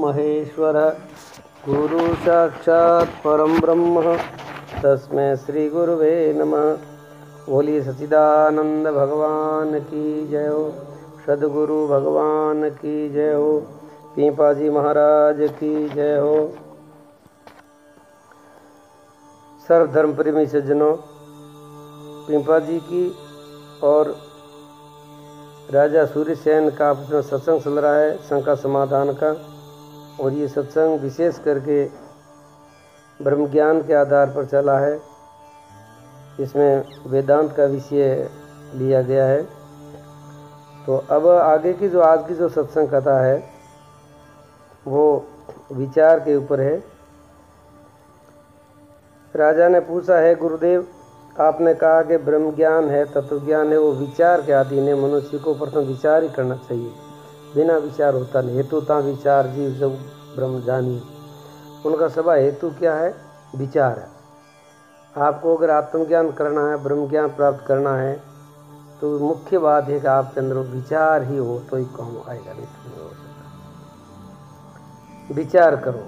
महेश्वर गुरु साक्षात् परम ब्रह्म तस्मै श्री गुरुवे नमः। बोलिए सच्चिदानंद भगवान की जय हो, सद्गुरु भगवान की जय हो, पीपा जी महाराज की जय हो। सर्वधर्म प्रेमी सज्जनों, पीपा जी की और राजा सूर्यसेन का आपस में सत्संग चल रहा है, शंका समाधान का। और ये सत्संग विशेष करके ब्रह्म ज्ञान के आधार पर चला है। इसमें वेदांत का विषय लिया गया है। तो अब आगे की जो आज की जो सत्संग कथा है वो विचार के ऊपर है। राजा ने पूछा है, गुरुदेव आपने कहा कि ब्रह्म ज्ञान है, तत्व ज्ञान है, वो विचार के अधीन है। मनुष्य को प्रथम विचार ही करना चाहिए, बिना विचार होता नहीं। हेतु था विचार जीव सब ब्रह्म जानिए। उनका सभा हेतु क्या है? विचार है। आपको अगर आत्मज्ञान करना है, ब्रह्म ज्ञान प्राप्त करना है, तो मुख्य बात है कि आपके अंदर विचार ही हो तो ही काम आएगा, नहीं तो नहीं हो सकता। विचार करो,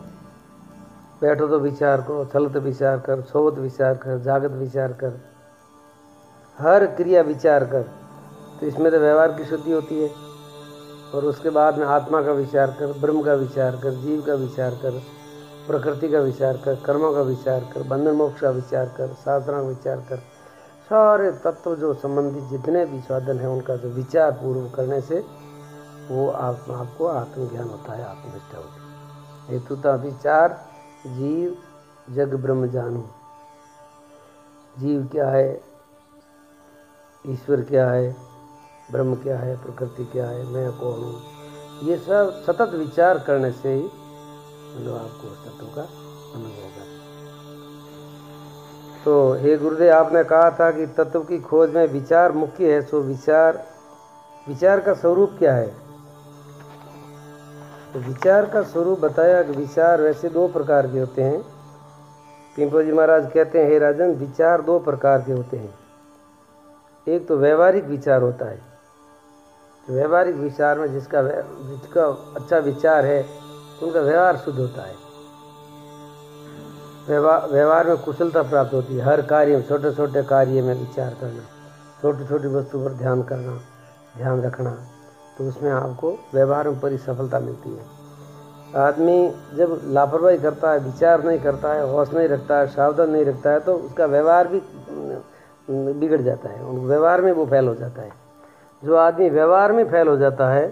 बैठो तो विचार करो, चलत विचार कर, सोवत विचार कर, जागत विचार कर, हर क्रिया विचार कर। तो इसमें तो व्यवहार की शुद्धि होती है। और उसके बाद में आत्मा का विचार कर, ब्रह्म का विचार कर, जीव का विचार कर, प्रकृति का विचार कर, कर्मों का विचार कर, बंधन मोक्ष का विचार कर, साधना का विचार कर। सारे तत्व जो संबंधित जितने भी साधन हैं उनका जो विचार पूर्व करने से वो आपको आत्मज्ञान होता है, आत्मनिष्ठा होती है। हेतुता विचार जीव जग ब्रह्म जानो। जीव क्या है, ईश्वर क्या है, ब्रह्म क्या है, प्रकृति क्या है, मैं कौन हूँ, ये सब सतत विचार करने से ही मतलब आपको उस तत्व का अनुभव होगा। तो हे गुरुदेव आपने कहा था कि तत्व की खोज में विचार मुख्य है। सो विचार का स्वरूप क्या है? तो विचार का स्वरूप बताया कि विचार वैसे दो प्रकार के होते हैं। पिंपो जी महाराज कहते हैं, हे राजन विचार दो प्रकार के होते हैं। एक तो व्यवहारिक विचार होता है। तो व्यवहारिक विचार में जिसका अच्छा विचार है उनका व्यवहार शुद्ध होता है। व्यवहार में कुशलता प्राप्त होती है। हर कार्य में, छोटे छोटे कार्य में विचार करना, छोटी छोटी वस्तु पर ध्यान करना, ध्यान रखना, तो उसमें आपको व्यवहार में बड़ी सफलता मिलती है। आदमी जब लापरवाही करता है, विचार नहीं करता है, होश नहीं रखता है, सावधान नहीं रखता है, तो उसका व्यवहार भी बिगड़ जाता है, व्यवहार में वो फेल हो जाता है। जो आदमी व्यवहार में फेल हो जाता है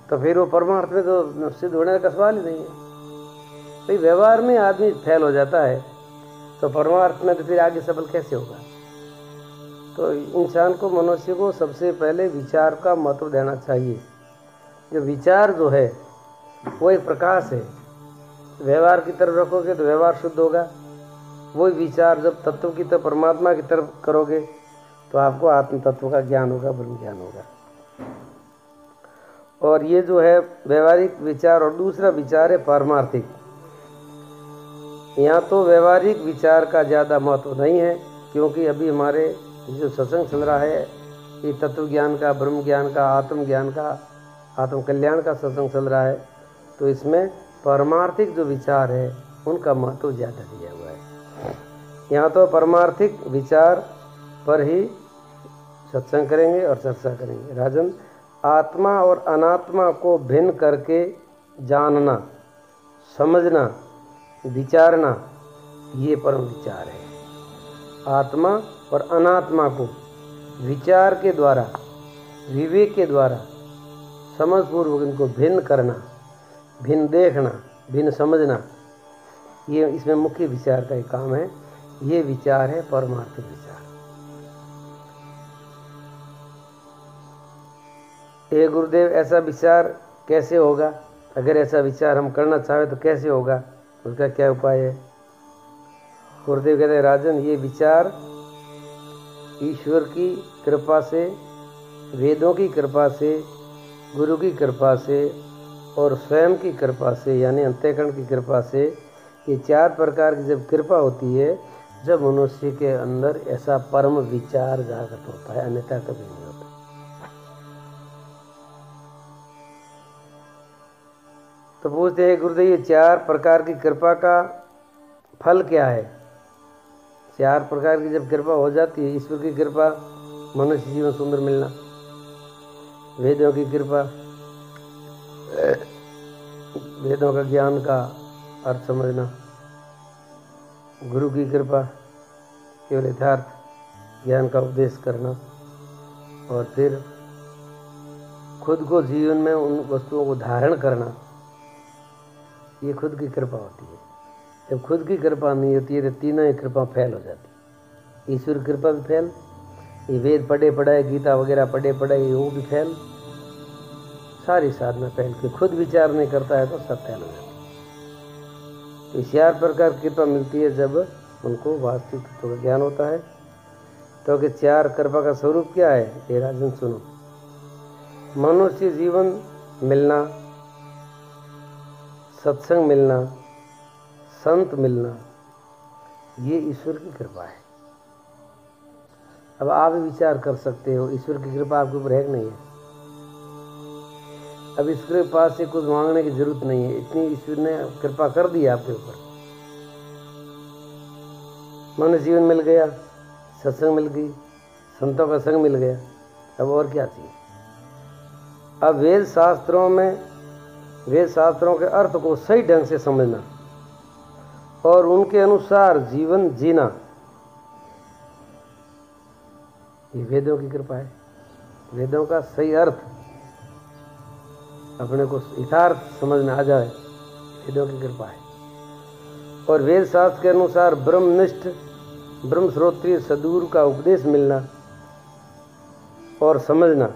तो फिर वो परमार्थ में तो सिद्ध होने का सवाल ही नहीं है। भाई व्यवहार में आदमी फेल हो जाता है तो परमार्थ में तो फिर आगे सफल कैसे होगा? तो इंसान को, मनुष्य को सबसे पहले विचार का महत्व देना चाहिए। जो विचार जो है वो एक प्रकाश है। व्यवहार की तरफ रखोगे तो व्यवहार शुद्ध होगा। वही विचार जब तत्व की तरफ, परमात्मा की तरफ करोगे तो आपको आत्म तत्व का ज्ञान होगा, ब्रह्म ज्ञान होगा। और ये जो है व्यवहारिक विचार, और दूसरा विचार है पारमार्थिक। यहाँ तो व्यवहारिक विचार का ज़्यादा महत्व नहीं है, क्योंकि अभी हमारे जो सत्संग चल रहा है ये तत्व ज्ञान का, ब्रह्म ज्ञान का, आत्म ज्ञान का, आत्म कल्याण का सत्संग चल रहा है। तो इसमें पारमार्थिक जो विचार है उनका महत्व ज़्यादा दिया हुआ है। यहाँ तो पारमार्थिक विचार पर ही सत्संग करेंगे और चर्चा करेंगे। राजन, आत्मा और अनात्मा को भिन्न करके जानना, समझना, विचारना, ये परम विचार है। आत्मा और अनात्मा को विचार के द्वारा, विवेक के द्वारा समझपूर्वक इनको भिन्न करना, भिन्न देखना, भिन्न समझना, ये इसमें मुख्य विचार का एक काम है। ये विचार है परमार्थिक विचार। हे गुरुदेव ऐसा विचार कैसे होगा? अगर ऐसा विचार हम करना चाहें तो कैसे होगा, उसका क्या उपाय है? गुरुदेव कहते हैं, राजन ये विचार ईश्वर की कृपा से, वेदों की कृपा से, गुरु की कृपा से और स्वयं की कृपा से, यानी अंतःकरण की कृपा से, ये चार प्रकार की जब कृपा होती है, जब मनुष्य के अंदर ऐसा परम विचार जागृत होता है, अन्यथा कभी नहीं होता। तो पूछते हैं गुरुदेव ये 4 प्रकार की कृपा का फल क्या है? 4 प्रकार की जब कृपा हो जाती है, ईश्वर की कृपा, मनुष्य जीवन सुंदर मिलना, वेदों की कृपा, वेदों का ज्ञान का अर्थ समझना, गुरु की कृपा, केवल यथार्थ ज्ञान का उपदेश करना, और फिर खुद को जीवन में उन वस्तुओं को धारण करना, ये खुद की कृपा होती है। जब खुद की कृपा नहीं होती है तो तीनों ही कृपा फेल हो जाती है। ईश्वर की कृपा भी फेल, ये वेद पढ़े पढ़ाए, गीता वगैरह पढ़े पढ़ाए, वो भी फेल, सारी साधना फेल। कि खुद विचार नहीं करता है तो सब फेल हो जाता है। तो इस 4 प्रकार की कृपा मिलती है जब उनको वास्तविक तत्व का ज्ञान होता है। तो कि 4 कृपा का स्वरूप क्या है? ये राजन सुनो। मनुष्य जीवन मिलना, सत्संग मिलना, संत मिलना, ये ईश्वर की कृपा है। अब आप विचार कर सकते हो ईश्वर की कृपा आपके ऊपर है कि नहीं है? अब ईश्वर के पास से कुछ मांगने की जरूरत नहीं है, इतनी ईश्वर ने कृपा कर दी आपके ऊपर। मनुष्य जीवन मिल गया, सत्संग मिल गई, संतों का संग मिल गया, अब और क्या चाहिए? अब वेद शास्त्रों के अर्थ को सही ढंग से समझना और उनके अनुसार जीवन जीना, ये वेदों की कृपा है। वेदों का सही अर्थ अपने को यथार्थ समझ में आ जाए, वेदों की कृपा है। और वेद शास्त्र के अनुसार ब्रह्मनिष्ठ, ब्रह्मश्रोत्रीय सद्गुरु का उपदेश मिलना और समझना,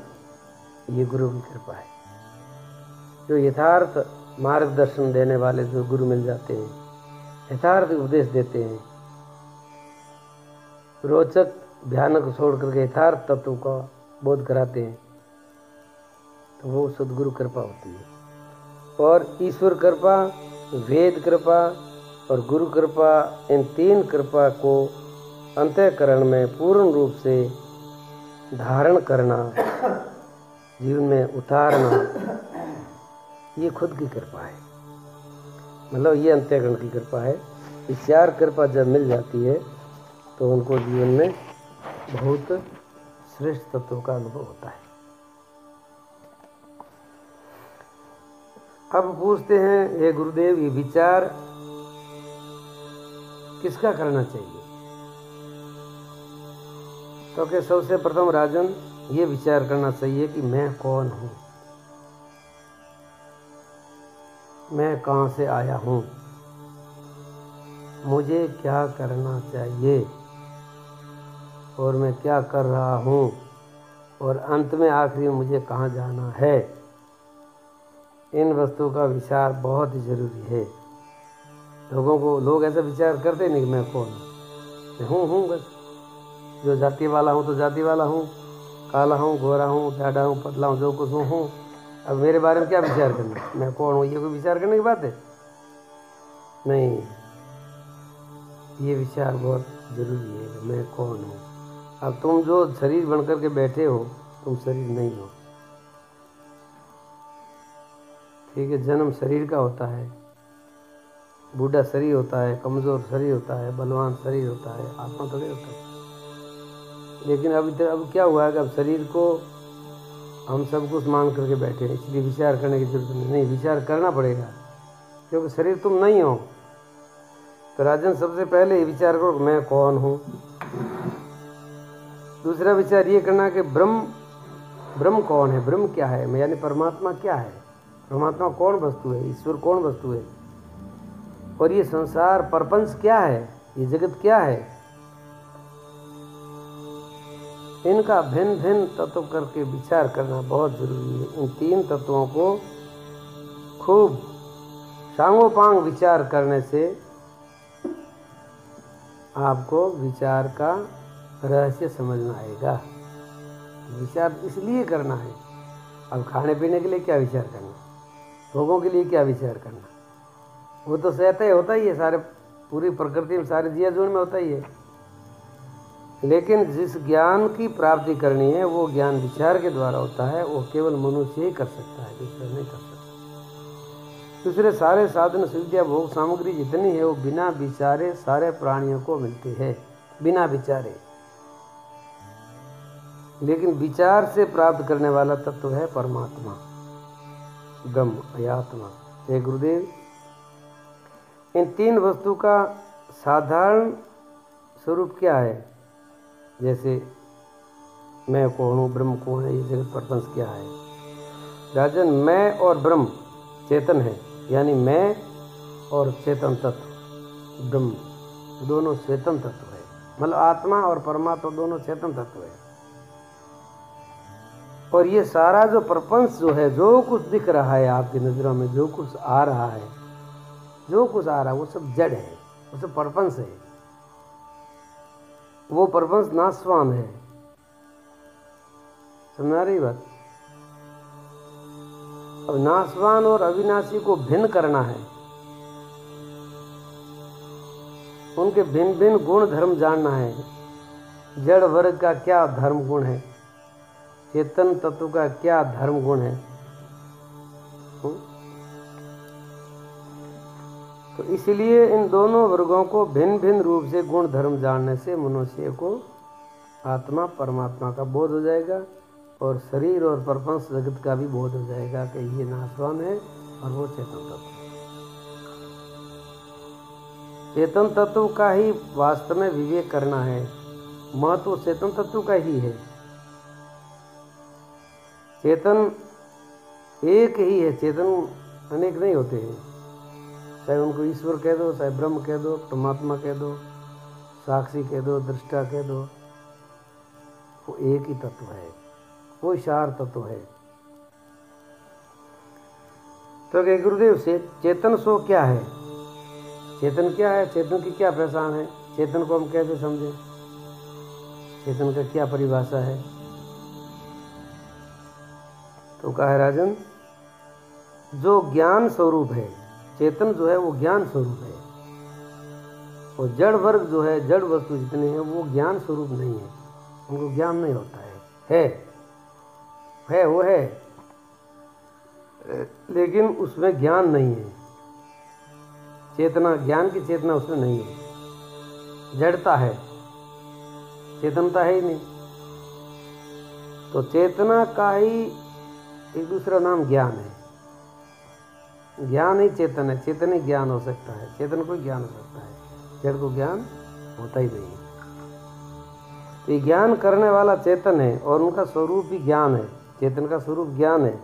ये गुरु की कृपा है। जो यथार्थ मार्गदर्शन देने वाले जो गुरु मिल जाते हैं, यथार्थ उपदेश देते हैं, रोचक भयानक छोड़ करके यथार्थ तत्व का बोध कराते हैं, तो वो सद्गुरु कृपा होती है। और ईश्वर कृपा, वेद कृपा और गुरु कृपा, इन 3 कृपा को अंतःकरण में पूर्ण रूप से धारण करना, जीवन में उतारना, ये खुद की कृपा है। मतलब ये अंतःकरण की कृपा है। ये 4 कृपा जब मिल जाती है तो उनको जीवन में बहुत श्रेष्ठ तत्वों का अनुभव होता है। अब पूछते हैं हे गुरुदेव ये विचार किसका करना चाहिए? तो कि सबसे प्रथम राजन ये विचार करना चाहिए कि मैं कौन हूँ, मैं कहाँ से आया हूँ, मुझे क्या करना चाहिए और मैं क्या कर रहा हूँ, और अंत में आखिरी मुझे कहाँ जाना है। इन वस्तुओं का विचार बहुत ही जरूरी है। लोग ऐसा विचार करते नहीं कि मैं कौन हूँ, बस जो जाति वाला हूँ तो जाति वाला हूँ, काला हूँ, गोरा हूँ, झाड़ा हूँ, पतला हूँ, जो कुछ हूँ। अब मेरे बारे में क्या विचार करना, मैं कौन हूँ, ये कोई विचार करने की बात है? नहीं, ये विचार बहुत जरूरी है, मैं कौन हूँ। अब तुम जो शरीर बनकर के बैठे हो, तुम शरीर नहीं हो, ठीक है? जन्म शरीर का होता है, बूढ़ा शरीर होता है, कमज़ोर शरीर होता है, बलवान शरीर होता है, आत्मा थोड़ी होता है। लेकिन अब क्या हुआ है कि अब शरीर को हम सब कुछ मान करके बैठे हैं, इसलिए विचार करने की जरूरत नहीं, विचार करना पड़ेगा क्योंकि शरीर तुम नहीं हो। तो राजन सबसे पहले विचार करो मैं कौन हूँ। दूसरा विचार ये करना कि ब्रह्म कौन है, ब्रह्म क्या है, यानी परमात्मा क्या है, परमात्मा कौन वस्तु है, ईश्वर कौन वस्तु है, और ये संसार प्रपंच क्या है, ये जगत क्या है। इनका भिन्न भिन्न तत्व करके विचार करना बहुत जरूरी है। इन 3 तत्वों को खूब सांगोपांग विचार करने से आपको विचार का रहस्य समझ में आएगा। विचार इसलिए करना है, अब खाने पीने के लिए क्या विचार करना, भोगों के लिए क्या विचार करना, वो तो सहता होता ही है, सारे पूरी प्रकृति में सारे जीव जीवन में होता ही है। लेकिन जिस ज्ञान की प्राप्ति करनी है वो ज्ञान विचार के द्वारा होता है, वो केवल मनुष्य ही कर सकता है, दूसरा नहीं कर सकता। दूसरे सारे साधन सुविधा भोग सामग्री जितनी है वो बिना विचारे सारे प्राणियों को मिलती है, बिना विचारे। लेकिन विचार से प्राप्त करने वाला तत्व है परमात्मा, ब्रह्म या आत्मा। हे गुरुदेव, इन तीन वस्तु का साधारण स्वरूप क्या है? जैसे मैं कौन हूँ, ब्रह्म कौन है, ये जगत प्रपंच क्या है? राजन, मैं और ब्रह्म चेतन है, यानी मैं और चेतन तत्व ब्रह्म दोनों चेतन तत्व है। मतलब आत्मा और परमात्मा दोनों चेतन तत्व है। और ये सारा जो प्रपंच जो है, जो कुछ दिख रहा है आपकी नज़रों में, जो कुछ आ रहा है, जो कुछ आ रहा है वो सब जड़ है, वो सब प्रपंच है। वो प्रपंच नाशवान है। समझा रही बात? अब नाशवान और अविनाशी को भिन्न करना है, उनके भिन्न भिन्न गुण धर्म जानना है। जड़ वर्ग का क्या धर्म गुण है, चेतन तत्व का क्या धर्म गुण है। तो इसलिए इन दोनों वर्गों को भिन्न भिन्न रूप से गुण धर्म जानने से मनुष्य को आत्मा परमात्मा का बोध हो जाएगा और शरीर और प्रपंच जगत का भी बोध हो जाएगा कि ये नाशवान है और वो चेतन तत्व। चेतन तत्व का ही वास्तव में विवेक करना है। महत्व चेतन तत्व का ही है। चेतन एक ही है, चेतन अनेक नहीं होते हैं। चाहे उनको ईश्वर कह दो, चाहे ब्रह्म कह दो, परमात्मा कह दो, साक्षी कह दो, दृष्टा कह दो, वो एक ही तत्व है, वो सार तत्व है। तो कहे गुरुदेव से चेतन सो क्या है? चेतन क्या है? चेतन की क्या पहचान है? चेतन को हम कैसे समझें? चेतन का क्या परिभाषा है? तो कहा है राजन, जो ज्ञान स्वरूप है, चेतन जो है वो ज्ञान स्वरूप है। और जड़ वर्ग जो है, जड़ वस्तु जितने हैं वो ज्ञान स्वरूप नहीं है, उनको ज्ञान नहीं होता है वो है, लेकिन उसमें ज्ञान नहीं है। चेतना, ज्ञान की चेतना उसमें नहीं है, जड़ता है, चेतनता है ही नहीं। तो चेतना का ही एक दूसरा नाम ज्ञान है। ज्ञान ही चेतन है, चेतन ही ज्ञान हो सकता है, चेतन को ज्ञान हो सकता है, जड़ को ज्ञान होता ही नहीं। तो ये ज्ञान करने वाला चेतन है और उनका स्वरूप ही ज्ञान है, चेतन का स्वरूप ज्ञान है।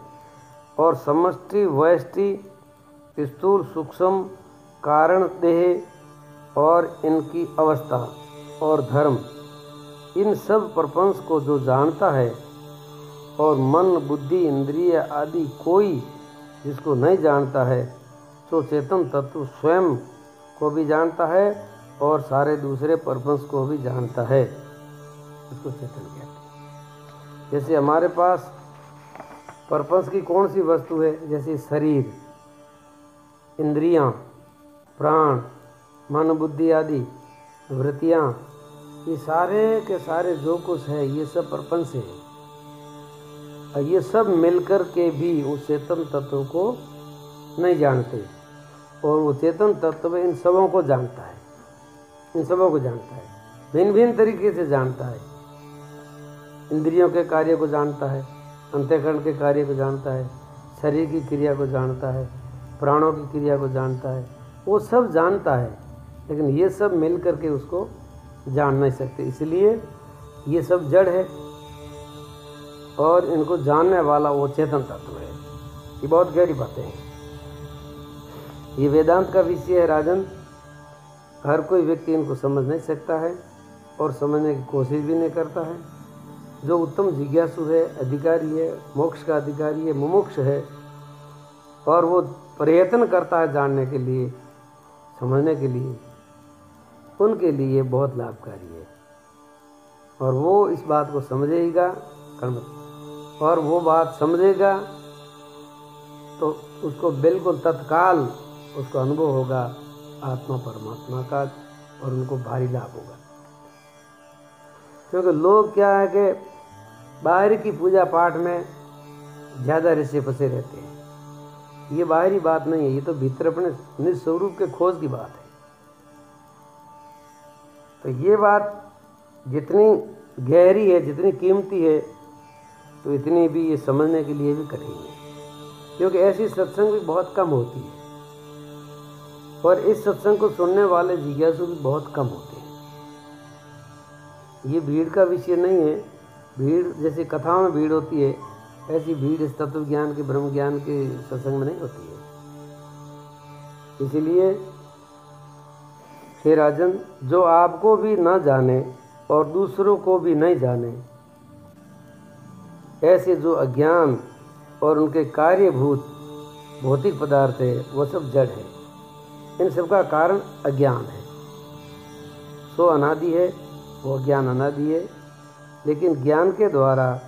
और समष्टि, व्यष्टि, स्थूल, सूक्ष्म, कारण, देह और इनकी अवस्था और धर्म, इन सब प्रपंच को जो जानता है और मन, बुद्धि, इंद्रिय आदि कोई जिसको नहीं जानता है, तो चेतन तत्व स्वयं को भी जानता है और सारे दूसरे प्रपंच को भी जानता है, इसको चेतन कहते हैं। जैसे हमारे पास प्रपंच की कौन सी वस्तु है? जैसे शरीर, इंद्रियां, प्राण, मन, बुद्धि आदि वृत्तियां, ये सारे के सारे जो कुछ है ये सब प्रपंच है। और ये सब मिलकर के भी उस चेतन तत्व को नहीं जानते, और वो चेतन तत्व इन सबों को जानता है, इन सबों को जानता है, भिन्न भिन्न तरीके से जानता है। इंद्रियों के कार्य को जानता है, अंतःकरण के कार्य को जानता है, शरीर की क्रिया को जानता है, प्राणों की क्रिया को जानता है, वो सब जानता है। लेकिन ये सब मिल करके उसको जान नहीं सकते, इसलिए ये सब जड़ है और इनको जानने वाला वो चेतन तत्व है। ये बहुत गहरी बातें हैं, ये वेदांत का विषय है राजन। हर कोई व्यक्ति इनको समझ नहीं सकता है और समझने की कोशिश भी नहीं करता है। जो उत्तम जिज्ञासु है, अधिकारी है, मोक्ष का अधिकारी है, मुमुक्ष है, और वो प्रयत्न करता है जानने के लिए, समझने के लिए, उनके लिए बहुत लाभकारी है। और वो इस बात को समझेगा, और वो बात समझेगा तो उसको बिल्कुल तत्काल उसको अनुभव होगा आत्मा परमात्मा का, और उनको भारी लाभ होगा। क्योंकि लोग क्या है कि बाहर की पूजा पाठ में ज़्यादा रिश्ते फंसे रहते हैं, ये बाहरी बात नहीं है, ये तो भीतर अपने निज स्वरूप के खोज की बात है। तो ये बात जितनी गहरी है, जितनी कीमती है, तो इतनी भी ये समझने के लिए भी कठिन है, क्योंकि ऐसी सत्संग भी बहुत कम होती है और इस सत्संग को सुनने वाले जिज्ञासु भी बहुत कम होते हैं। ये भीड़ का विषय नहीं है। भीड़ जैसे कथाओं में भीड़ होती है, ऐसी भीड़ इस तत्व ज्ञान के, ब्रह्म ज्ञान के सत्संग में नहीं होती है। इसलिए हे राजन, जो आपको भी न जाने और दूसरों को भी नहीं जाने, ऐसे जो अज्ञान और उनके कार्यभूत भौतिक पदार्थ है, वो सब जड़ है। इन सब का कारण अज्ञान है। सो अनादि है, वो अज्ञान अनादि है, लेकिन ज्ञान के द्वारा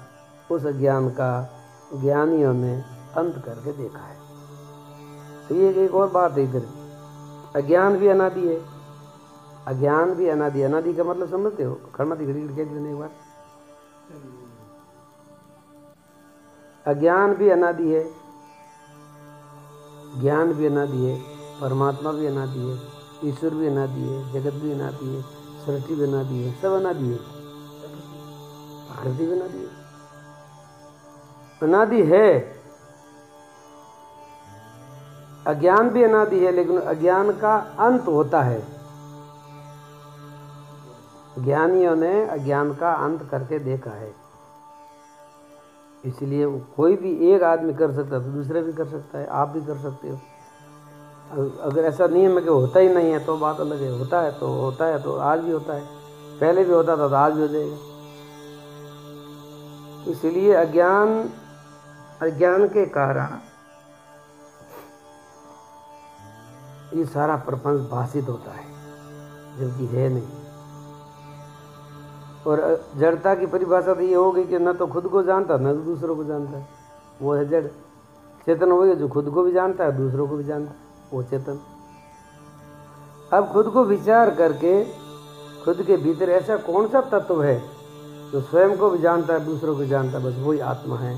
उस अज्ञान का ज्ञानियों ने अंत करके देखा है। तो ये एक और बात है, इधर अज्ञान भी अनादि है। अज्ञान भी अनादि। अनादि का मतलब समझते हो? खड़मती घड़ी कह देने एक बार। अज्ञान भी अनादि है, ज्ञान भी अनादि है, परमात्मा भी अनादि है, ईश्वर भी अनादि है, जगत भी अनादि है, सृष्टि भी अनादि है, सब अनादि है, प्रकृति भी अनादि है। अनादि है। अज्ञान भी अनादि है, लेकिन अज्ञान का अंत होता है। ज्ञानियों ने अज्ञान का अंत करके देखा है। इसलिए कोई भी एक आदमी कर सकता है तो दूसरा भी कर सकता है, आप भी कर सकते हो। अगर ऐसा नियम है कि होता ही नहीं है तो बात अलग है। होता है तो आज भी होता है, पहले भी होता था तो आज भी हो जाएगा। इसलिए अज्ञान के कारण ये सारा प्रपंच भाषित होता है, जबकि है नहीं। और जड़ता की परिभाषा तो ये हो गई कि न तो खुद को जानता न दूसरों को जानता है, वो है जड़। चेतन हो गया जो खुद को भी जानता है, दूसरों को भी जानता है, वो चेतन। अब खुद को विचार करके खुद के भीतर ऐसा कौन सा तत्व है जो स्वयं को भी जानता है, दूसरों को जानता है? बस वही आत्मा है,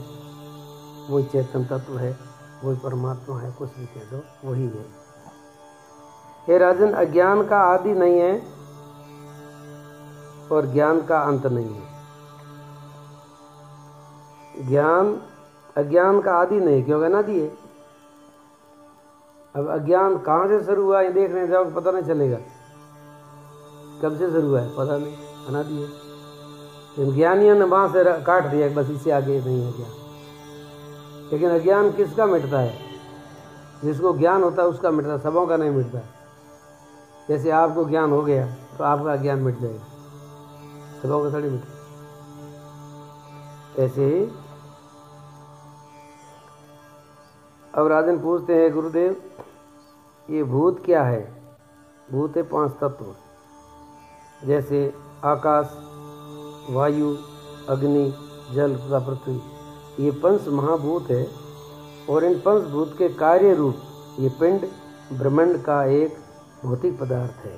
वही चेतन तत्व है, वही परमात्मा है। कुछ भी कह दो, वही है। हे राजन, अज्ञान का आदि नहीं है और ज्ञान का अंत नहीं है। अज्ञान का आदि नहीं, क्योंकि अनादि है। अब अज्ञान कहाँ से शुरू हुआ ये देखने जाओ पता नहीं चलेगा, कब से शुरू हुआ है पता नहीं, अनादि है। लेकिन ज्ञानियों ने वहाँ से काट दिया, बस इससे आगे नहीं है ज्ञान। लेकिन अज्ञान किसका मिटता है? जिसको ज्ञान होता है उसका मिटता है, सबों का नहीं मिटता। जैसे आपको ज्ञान हो गया तो आपका ज्ञान मिट जाएगा, सबों का थोड़ी मिटे। ऐसे ही अब राजन पूछते हैं, गुरुदेव ये भूत क्या है? भूत है 5 तत्व, जैसे आकाश, वायु, अग्नि, जल तथा पृथ्वी। ये 5 महाभूत है और इन 5 भूत के कार्य रूप ये पिंड ब्रह्मांड का एक भौतिक पदार्थ है।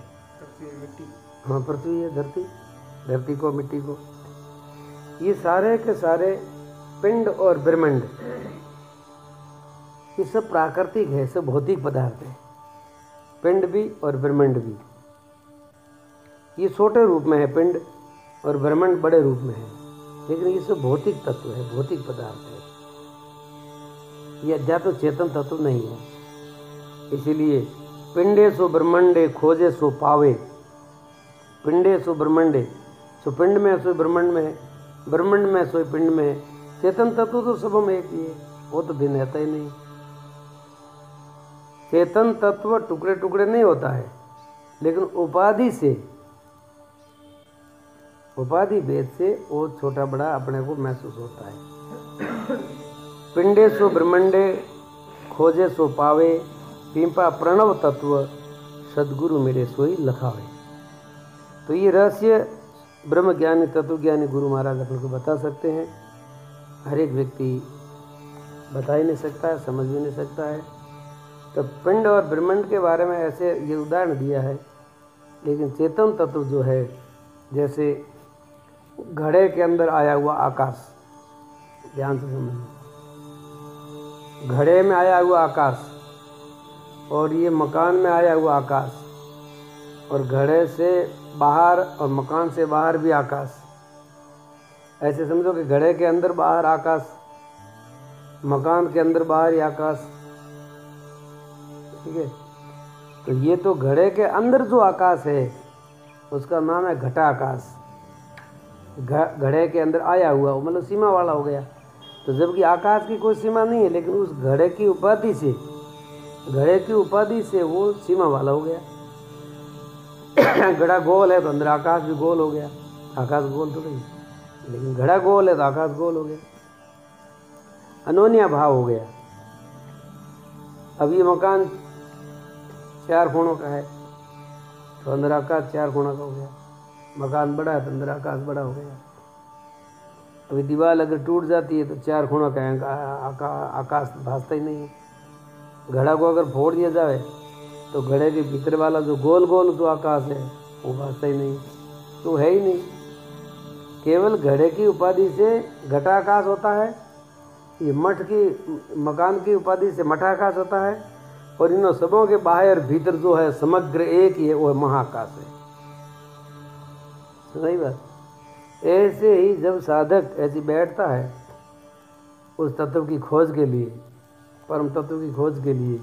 हाँ, पृथ्वी है, धरती को, मिट्टी को। ये सारे के सारे पिंड और ब्रह्मांड ये सब प्राकृतिक है, सब भौतिक पदार्थ है। पिंड भी और ब्रह्मांड भी। ये छोटे रूप में है पिंड और ब्रह्मांड बड़े रूप में है, लेकिन ये सब भौतिक तत्व है, भौतिक पदार्थ है। ये अध्यात्म चेतन तत्व नहीं है। इसीलिए पिंडे सो ब्रह्मांडे खोजे सो पावे। पिंडे सो ब्रह्मांडे, सो पिंड में सो ब्रह्मांड में है, ब्रह्मांड में सो पिंड में है। चेतन तत्व तो सब में एक ही है, वो तो भिन्न रहता ही नहीं। चेतन तत्व टुकड़े टुकड़े नहीं होता है, लेकिन उपाधि भेद से वो छोटा बड़ा अपने को महसूस होता है। पिंडे सो ब्रह्मांडे खोजे सो पावे, पिंपा प्रणव तत्व सदगुरु मेरे सोई लखावे। तो ये रहस्य ब्रह्मज्ञानी तत्वज्ञानी गुरु महाराज अपने को बता सकते हैं। हर एक व्यक्ति बता ही नहीं सकता है, समझ भी नहीं सकता है। तो पिंड और ब्रह्मांड के बारे में ऐसे ये उदाहरण दिया है। लेकिन चेतन तत्व जो है, जैसे घड़े के अंदर आया हुआ आकाश, ध्यान से समझना। घड़े में आया हुआ आकाश और ये मकान में आया हुआ आकाश, और घड़े से बाहर और मकान से बाहर भी आकाश। ऐसे समझो कि घड़े के अंदर बाहर आकाश, मकान के अंदर बाहर ही आकाश। ठीक है, तो ये तो घड़े के अंदर जो आकाश है उसका नाम है घटाकाश। घड़े के अंदर आया हुआ वो मतलब सीमा वाला हो गया। तो जबकि आकाश की कोई सीमा नहीं है, लेकिन उस घड़े की उपाधि से वो सीमा वाला हो गया। घड़ा गोल है तो अंदर आकाश भी गोल हो गया। आकाश गोल तो नहीं, लेकिन घड़ा गोल है तो आकाश गोल हो गया, अनोन्या भाव हो गया। अब ये मकान 4 कोणों का है तो अंदर आकाश 4 कोणों का हो गया। मकान बड़ा है तो अंदर आकाश बड़ा हो गया। अभी दीवार अगर टूट जाती है तो 4 कोणों का आकाश भासता ही नहीं है। घड़ा को अगर फोड़ दिया जाए तो घड़े के भीतर वाला जो गोल गोल जो आकाश है वो भासता ही नहीं, तो है ही नहीं। केवल घड़े की उपाधि से घटाकाश होता है, ये मकान की उपाधि से मठाकाश होता है, और इन सबों के बाहर भीतर जो है समग्र एक ही है, वो है महाकाश है। सही बात। ऐसे ही जब साधक ऐसी बैठता है उस तत्व की खोज के लिए, परम तत्व की खोज के लिए,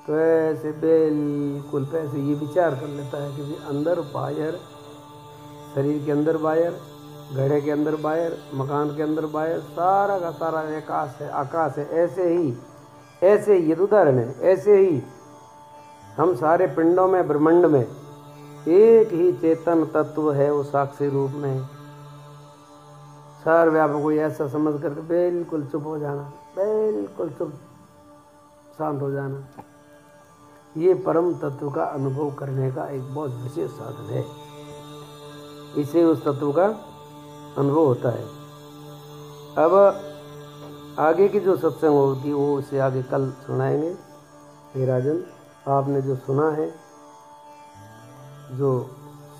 तो ऐसे बिल्कुल पैसे ये विचार कर लेता है कि अंदर बाहर, शरीर के अंदर बाहर, घड़े के अंदर बाहर, मकान के अंदर बाहर, सारा का सारा आकाश है। ऐसे ही ये उदाहरण है। ऐसे ही हम सारे पिंडों में, ब्रह्मांड में एक ही चेतन तत्व है, वो साक्षी रूप में सर्वव्यापक। कोई ऐसा समझ करके बिल्कुल चुप हो जाना, बिल्कुल चुप शांत हो जाना, ये परम तत्व का अनुभव करने का एक बहुत विशेष साधन है। इसे उस तत्व का अनुभव होता है। अब आगे की जो सत्संग होगी वो उसे आगे कल सुनाएंगे। हे राजन, आपने जो सुना है, जो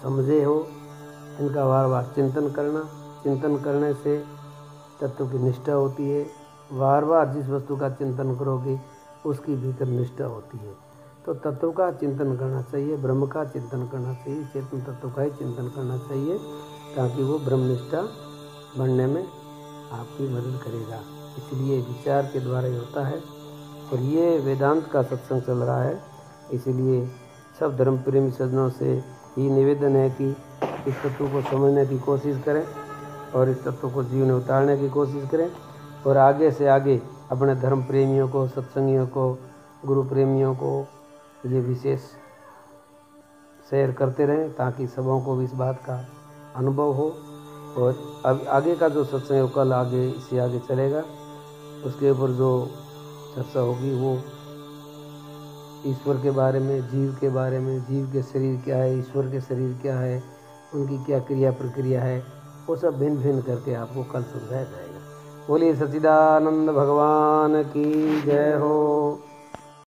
समझे हो, इनका बार बार चिंतन करना। चिंतन करने से तत्व की निष्ठा होती है। बार बार जिस वस्तु का चिंतन करोगे उसकी भीतर निष्ठा होती है। तो तत्व का चिंतन करना चाहिए, ब्रह्म का चिंतन करना चाहिए, चेतन तत्व का ही चिंतन करना चाहिए, ताकि वो ब्रह्मनिष्ठा बनने में आपकी मदद करेगा। इसलिए विचार के द्वारा ही होता है। और ये वेदांत का सत्संग चल रहा है, इसलिए सब धर्म प्रेमी सज्जनों से ही निवेदन है कि इस तत्व को समझने की कोशिश करें और इस तत्व को जीवन में उतारने की कोशिश करें, और आगे से आगे अपने धर्म प्रेमियों को, सत्संगियों को, गुरु प्रेमियों को ये विशेष शेयर करते रहें, ताकि सबों को भी इस बात का अनुभव हो। और अब आगे का जो सत्संग कल आगे इससे आगे चलेगा, उसके ऊपर जो चर्चा होगी वो ईश्वर के बारे में, जीव के बारे में, जीव के शरीर क्या है, ईश्वर के शरीर क्या है, उनकी क्या क्रिया प्रक्रिया है, वो सब भिन्न भिन्न करके आपको कल समझाया जाएगा। बोलिए सच्चिदानंद भगवान की जय हो।